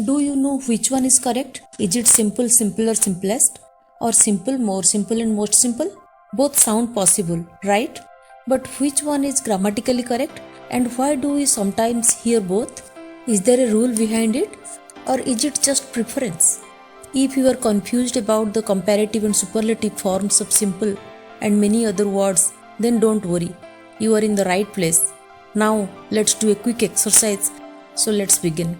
Do you know which one is correct? Is it simple, simpler, simplest? Or simple, more simple and most simple? Both sound possible, right? But which one is grammatically correct? And why do we sometimes hear both? Is there a rule behind it? Or is it just preference? If you are confused about the comparative and superlative forms of simple and many other words, then don't worry. You are in the right place. Now, let's do a quick exercise. So let's begin.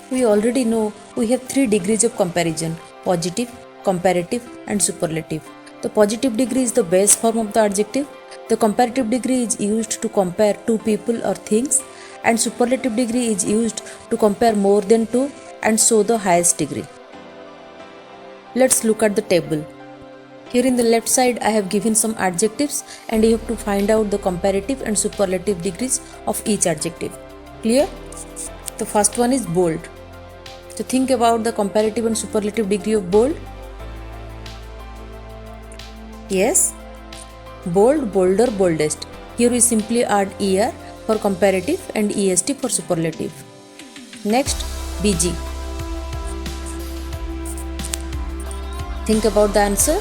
We already know we have 3 degrees of comparison: positive, comparative and superlative. The positive degree is the base form of the adjective. The comparative degree is used to compare two people or things, and superlative degree is used to compare more than two and show the highest degree. Let's look at the table. Here in the left side I have given some adjectives and you have to find out the comparative and superlative degrees of each adjective. Clear? The first one is bold. So think about the comparative and superlative degree of bold. Yes, bold, bolder, boldest. Here we simply add er for comparative and est for superlative. Next, busy. Think about the answer.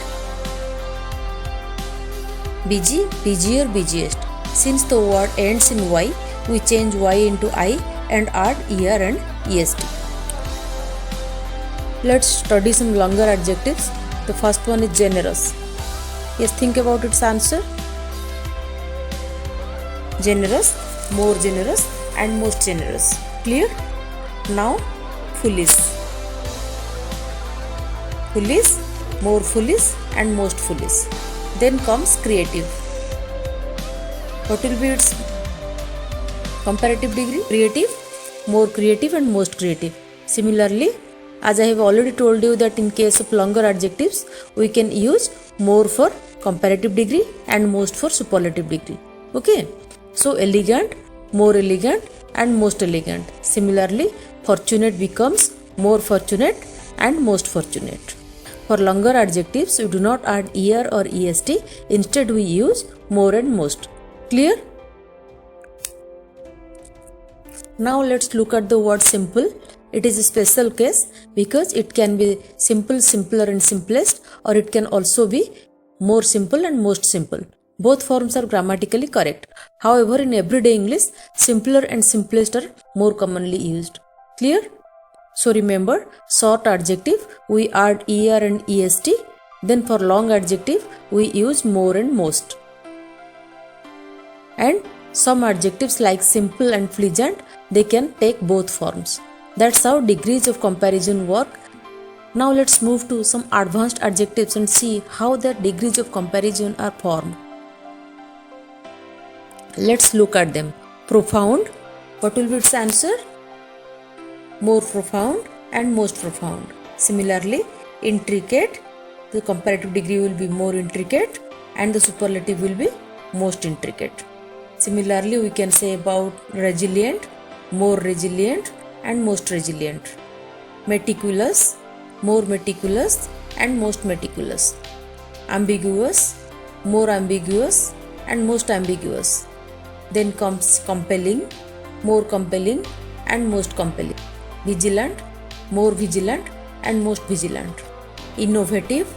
Busy, busier, busiest. Since the word ends in y, we change y into I and add er and est. Let's study some longer adjectives. The first one is generous. Yes, think about its answer. Generous, more generous and most generous. Clear? Now, foolish. Foolish, more foolish and most foolish. Then comes creative. What will be its comparative degree? Creative, more creative and most creative. Similarly, as I have already told you that in case of longer adjectives, we can use more for comparative degree and most for superlative degree. Okay. So elegant, more elegant and most elegant. Similarly, fortunate becomes more fortunate and most fortunate. For longer adjectives, we do not add er or est. Instead, we use more and most. Clear? Now let's look at the word simple. It is a special case because it can be simple, simpler and simplest, or it can also be more simple and most simple. Both forms are grammatically correct. However, in everyday English, simpler and simplest are more commonly used. Clear? So remember, short adjective, we add er and est. Then for long adjective, we use more and most. And some adjectives like simple and pleasant, they can take both forms. That's how degrees of comparison work. Now let's move to some advanced adjectives and see how their degrees of comparison are formed. Let's look at them. Profound. What will be its answer? More profound and most profound. Similarly, intricate. The comparative degree will be more intricate and the superlative will be most intricate. Similarly, we can say about resilient, more resilient and most resilient. Meticulous, more meticulous and most meticulous. Ambiguous, more ambiguous and most ambiguous. Then comes compelling, more compelling and most compelling. Vigilant, more vigilant and most vigilant. Innovative,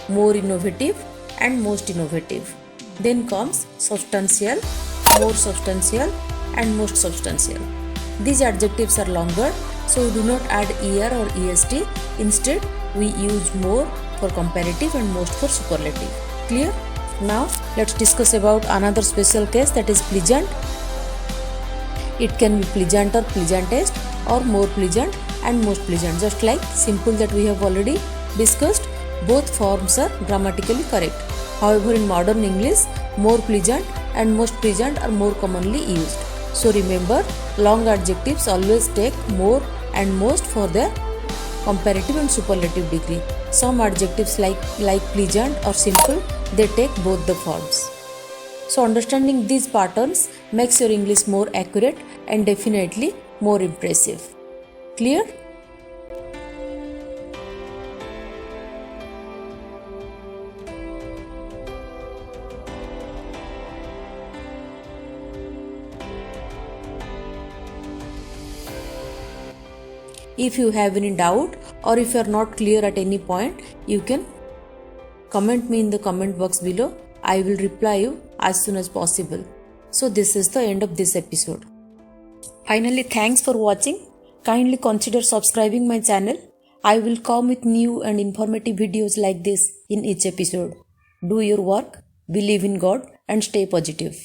more innovative and most innovative. Then comes substantial, more substantial and most substantial. These adjectives are longer, so we do not add er or est. Instead, we use more for comparative and most for superlative. Clear? Now, let's discuss about another special case, that is pleasant. It can be pleasant or pleasantest or more pleasant and most pleasant. Just like simple that we have already discussed, both forms are grammatically correct. However, in modern English, more pleasant and most pleasant are more commonly used. So remember, long adjectives always take more and most for their comparative and superlative degree. Some adjectives like pleasant or simple, they take both the forms. So understanding these patterns makes your English more accurate and definitely more impressive. Clear? If you have any doubt or if you are not clear at any point, you can comment me in the comment box below. I will reply you as soon as possible. So this is the end of this episode. Finally, thanks for watching. Kindly consider subscribing my channel. I will come with new and informative videos like this in each episode. Do your work, believe in God, and stay positive.